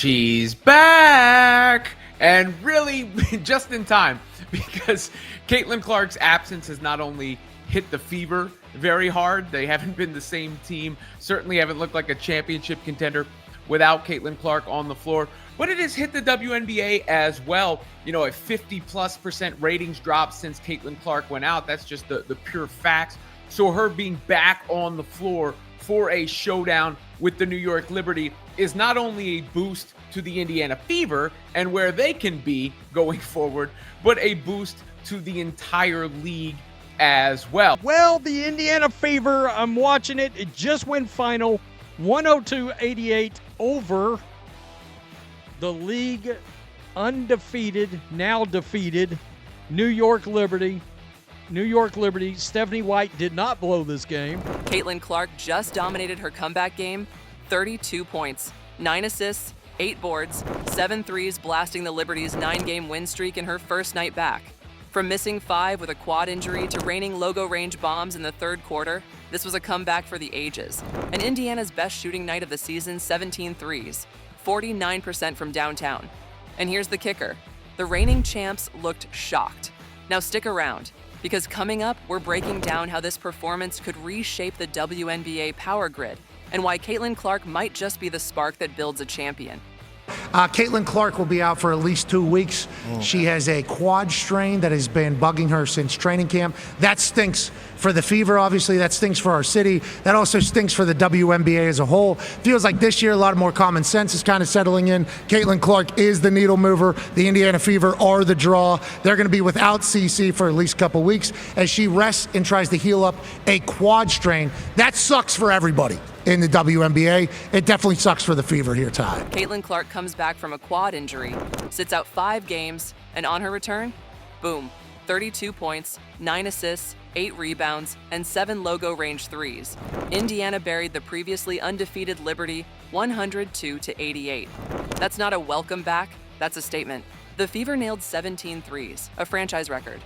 She's back! And really, just in time, because Caitlin Clark's absence has not only hit the Fever very hard, they haven't been the same team, certainly haven't looked like a championship contender without Caitlin Clark on the floor, but it has hit the WNBA as well. You know, a 50+% ratings drop since Caitlin Clark went out. That's just the pure facts. So her being back on the floor for a showdown with the New York Liberty is not only a boost to the Indiana Fever and where they can be going forward, but a boost to the entire league as well. Well, the Indiana Fever, I'm watching it. It just went final 102-88 over the league undefeated, now defeated New York Liberty. New York Liberty, Stephanie White did not blow this game. Caitlin Clark just dominated her comeback game, 32 points, 9 assists, 8 boards, 7 threes, blasting the Liberty's 9-game win streak in her first night back. From missing 5 with a quad injury to raining logo range bombs in the third quarter, this was a comeback for the ages. And Indiana's best shooting night of the season, 17 threes, 49% from downtown. And here's the kicker. The reigning champs looked shocked. Now stick around, because coming up, we're breaking down how this performance could reshape the WNBA power grid and why Caitlin Clark might just be the spark that builds a champion. Caitlin Clark will be out for at least 2 weeks. She has a quad strain that has been bugging her since training camp. That stinks for the Fever, obviously. That stinks for our city. That also stinks for the WNBA as a whole. Feels like this year a lot more common sense is kind of settling in. Caitlin Clark is the needle mover. The Indiana Fever are the draw. They're going to be without CC for at least a couple weeks as she rests and tries to heal up a quad strain. That sucks for everybody in the WNBA. It definitely sucks for the Fever here, Ty. Caitlin Clark comes back from a quad injury, sits out 5 games, and on her return, boom, 32 points, 9 assists, 8 rebounds, and 7 logo range threes. Indiana buried the previously undefeated Liberty 102-88. That's not a welcome back, that's a statement. The Fever nailed 17 threes, a franchise record.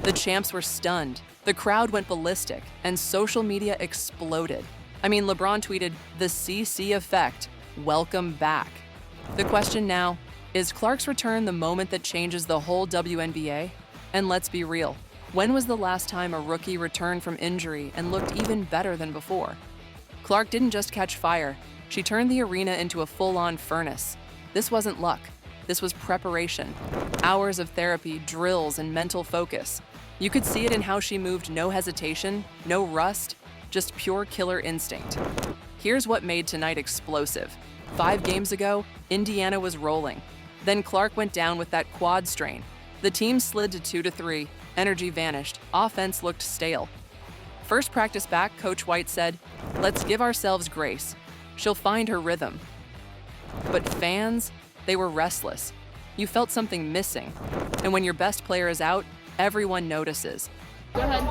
The champs were stunned, the crowd went ballistic, and social media exploded. I mean, LeBron tweeted, "The CC effect, welcome back." The question now, is Clark's return the moment that changes the whole WNBA? And let's be real, when was the last time a rookie returned from injury and looked even better than before? Clark didn't just catch fire, she turned the arena into a full-on furnace. This wasn't luck, this was preparation. Hours of therapy, drills, and mental focus. You could see it in how she moved, no hesitation, no rust, just pure killer instinct. Here's what made tonight explosive. 5 games ago, Indiana was rolling. Then Clark went down with that quad strain. The team slid to 2-3, energy vanished, offense looked stale. First practice back, Coach White said, "Let's give ourselves grace. She'll find her rhythm." But fans, they were restless. You felt something missing. And when your best player is out, everyone notices. Go ahead.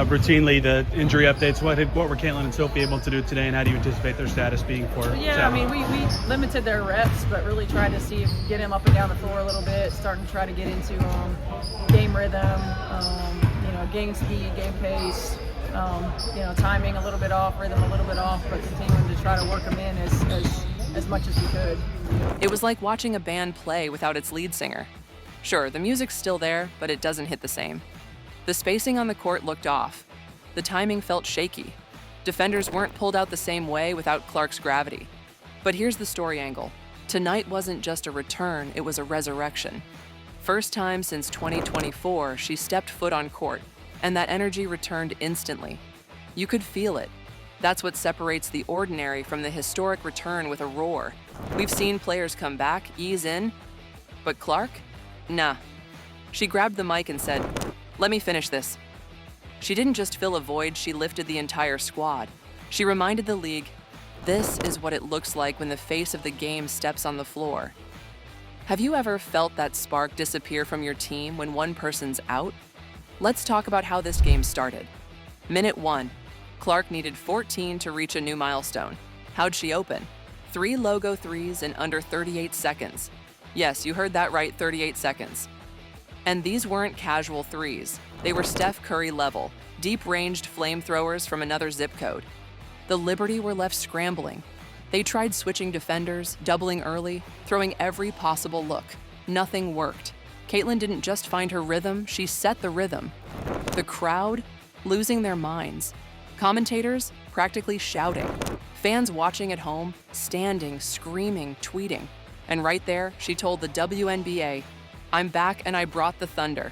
Routinely, the injury updates, what were Caitlin and Sophie able to do today, and how do you anticipate their status being for Yeah, Saturday? I mean, we limited their reps, but really tried to see if we get him up and down the floor a little bit, starting to try to get into game rhythm, game speed, game pace, timing a little bit off, rhythm a little bit off, but continuing to try to work them in as much as we could. It was like watching a band play without its lead singer. Sure, the music's still there, but it doesn't hit the same. The spacing on the court looked off. The timing felt shaky. Defenders weren't pulled out the same way without Clark's gravity. But here's the story angle. Tonight wasn't just a return, it was a resurrection. First time since 2024, she stepped foot on court, and that energy returned instantly. You could feel it. That's what separates the ordinary from the historic return with a roar. We've seen players come back, ease in, but Clark? Nah. She grabbed the mic and said, "Let me finish this." She didn't just fill a void, she lifted the entire squad. She reminded the league, this is what it looks like when the face of the game steps on the floor. Have you ever felt that spark disappear from your team when one person's out? Let's talk about how this game started. Minute 1, Clark needed 14 to reach a new milestone. How'd she open? 3 logo threes in under 38 seconds. Yes, you heard that right, 38 seconds. And these weren't casual threes. They were Steph Curry level, deep-ranged flamethrowers from another zip code. The Liberty were left scrambling. They tried switching defenders, doubling early, throwing every possible look. Nothing worked. Caitlin didn't just find her rhythm, she set the rhythm. The crowd losing their minds. Commentators practically shouting. Fans watching at home, standing, screaming, tweeting. And right there, she told the WNBA, "I'm back and I brought the thunder."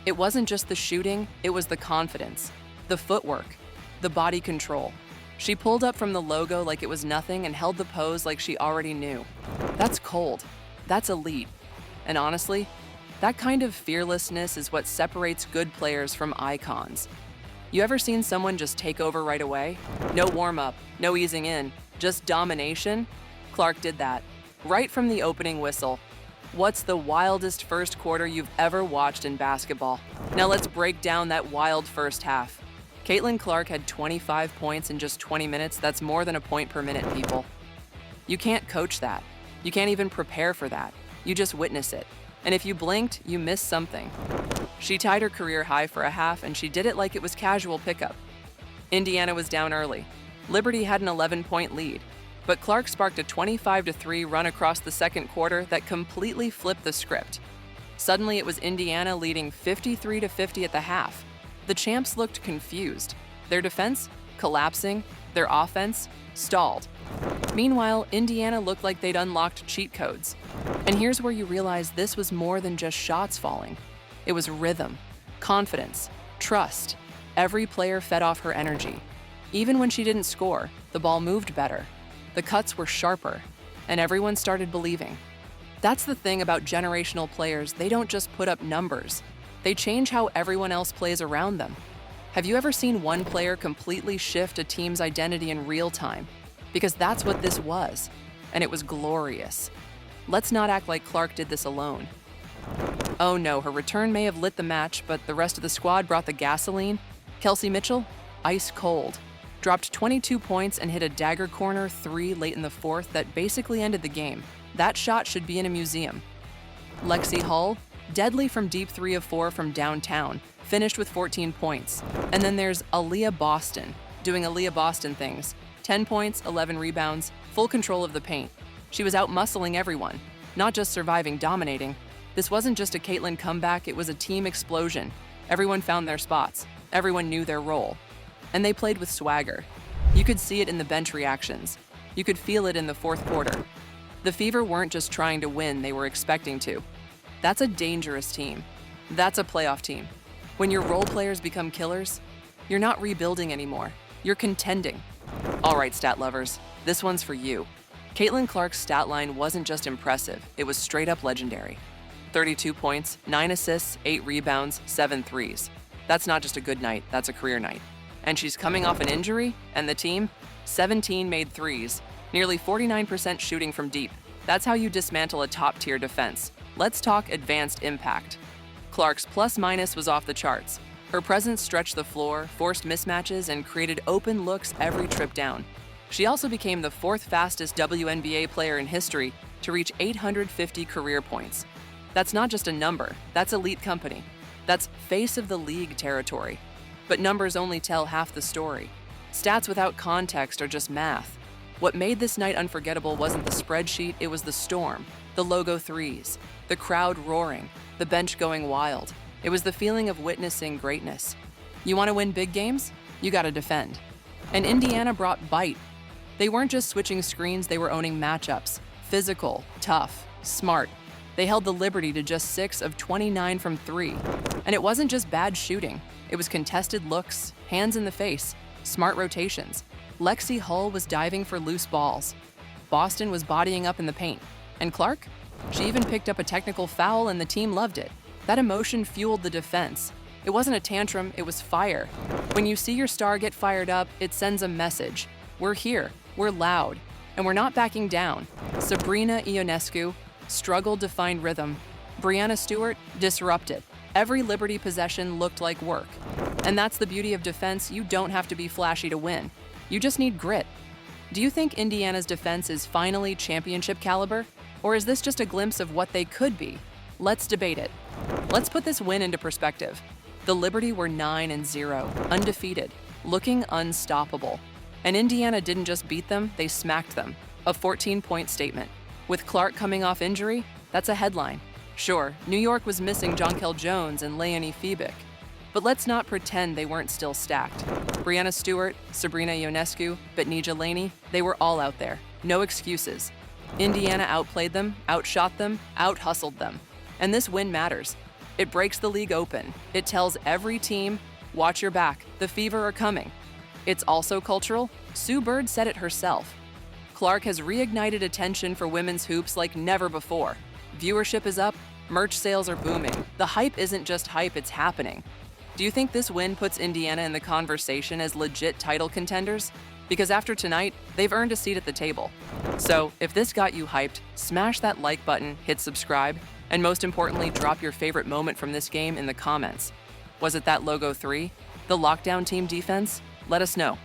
It wasn't just the shooting, it was the confidence, the footwork, the body control. She pulled up from the logo like it was nothing and held the pose like she already knew. That's cold. That's elite. And honestly, that kind of fearlessness is what separates good players from icons. You ever seen someone just take over right away? No warm-up, no easing in, just domination? Clark did that, right from the opening whistle. What's the wildest first quarter you've ever watched in basketball? Now let's break down that wild first half. Caitlin Clark had 25 points in just 20 minutes. That's more than a point per minute, people. You can't coach that. You can't even prepare for that. You just witness it. And if you blinked, you missed something. She tied her career high for a half, and she did it like it was casual pickup. Indiana was down early. Liberty had an 11-point lead. But Clark sparked a 25-3 run across the second quarter that completely flipped the script. Suddenly, it was Indiana leading 53-50 at the half. The champs looked confused. Their defense collapsing, their offense stalled. Meanwhile, Indiana looked like they'd unlocked cheat codes. And here's where you realize this was more than just shots falling. It was rhythm, confidence, trust. Every player fed off her energy. Even when she didn't score, the ball moved better. The cuts were sharper, and everyone started believing. That's the thing about generational players, they don't just put up numbers. They change how everyone else plays around them. Have you ever seen one player completely shift a team's identity in real time? Because that's what this was, and it was glorious. Let's not act like Clark did this alone. Oh no, her return may have lit the match, but the rest of the squad brought the gasoline. Kelsey Mitchell, ice cold. Dropped 22 points and hit a dagger corner 3 late in the fourth that basically ended the game. That shot should be in a museum. Lexi Hull, deadly from deep 3 of 4 from downtown, finished with 14 points. And then there's Aaliyah Boston, doing Aaliyah Boston things. 10 points, 11 rebounds, full control of the paint. She was out-muscling everyone, not just surviving, dominating. This wasn't just a Caitlin comeback, it was a team explosion. Everyone found their spots. Everyone knew their role. And they played with swagger. You could see it in the bench reactions. You could feel it in the fourth quarter. The Fever weren't just trying to win, they were expecting to. That's a dangerous team. That's a playoff team. When your role players become killers, you're not rebuilding anymore. You're contending. All right, stat lovers, this one's for you. Caitlin Clark's stat line wasn't just impressive, it was straight up legendary. 32 points, 9 assists, 8 rebounds, 7 threes. That's not just a good night, that's a career night. And she's coming off an injury, and the team, 17 made threes, nearly 49% shooting from deep. That's how you dismantle a top-tier defense. Let's talk advanced impact. Clark's plus-minus was off the charts. Her presence stretched the floor, forced mismatches, and created open looks every trip down. She also became the 4th fastest WNBA player in history to reach 850 career points. That's not just a number, that's elite company. That's face of the league territory. But numbers only tell half the story. Stats without context are just math. What made this night unforgettable wasn't the spreadsheet, it was the storm, the logo threes, the crowd roaring, the bench going wild. It was the feeling of witnessing greatness. You want to win big games? You gotta defend. And Indiana brought bite. They weren't just switching screens, they were owning matchups. Physical, tough, smart. They held the Liberty to just 6 of 29 from 3. And it wasn't just bad shooting. It was contested looks, hands in the face, smart rotations. Lexi Hull was diving for loose balls. Boston was bodying up in the paint. And Clark? She even picked up a technical foul and the team loved it. That emotion fueled the defense. It wasn't a tantrum, it was fire. When you see your star get fired up, it sends a message. We're here, we're loud, and we're not backing down. Sabrina Ionescu struggled to find rhythm. Breanna Stewart disrupted. Every Liberty possession looked like work. And that's the beauty of defense, you don't have to be flashy to win. You just need grit. Do you think Indiana's defense is finally championship caliber? Or is this just a glimpse of what they could be? Let's debate it. Let's put this win into perspective. The Liberty were 9-0, undefeated, looking unstoppable. And Indiana didn't just beat them, they smacked them. A 14-point statement. With Clark coming off injury, that's a headline. Sure, New York was missing Jonquel Jones and Leonie Fiebig, but let's not pretend they weren't still stacked. Brianna Stewart, Sabrina Ionescu, Betnijah Laney, they were all out there. No excuses. Indiana outplayed them, outshot them, out-hustled them. And this win matters. It breaks the league open. It tells every team, watch your back, the Fever are coming. It's also cultural. Sue Bird said it herself. Clark has reignited attention for women's hoops like never before. Viewership is up, merch sales are booming. The hype isn't just hype, it's happening. Do you think this win puts Indiana in the conversation as legit title contenders? Because after tonight, they've earned a seat at the table. So if this got you hyped, smash that like button, hit subscribe, and most importantly, drop your favorite moment from this game in the comments. Was it that logo 3? The lockdown team defense? Let us know.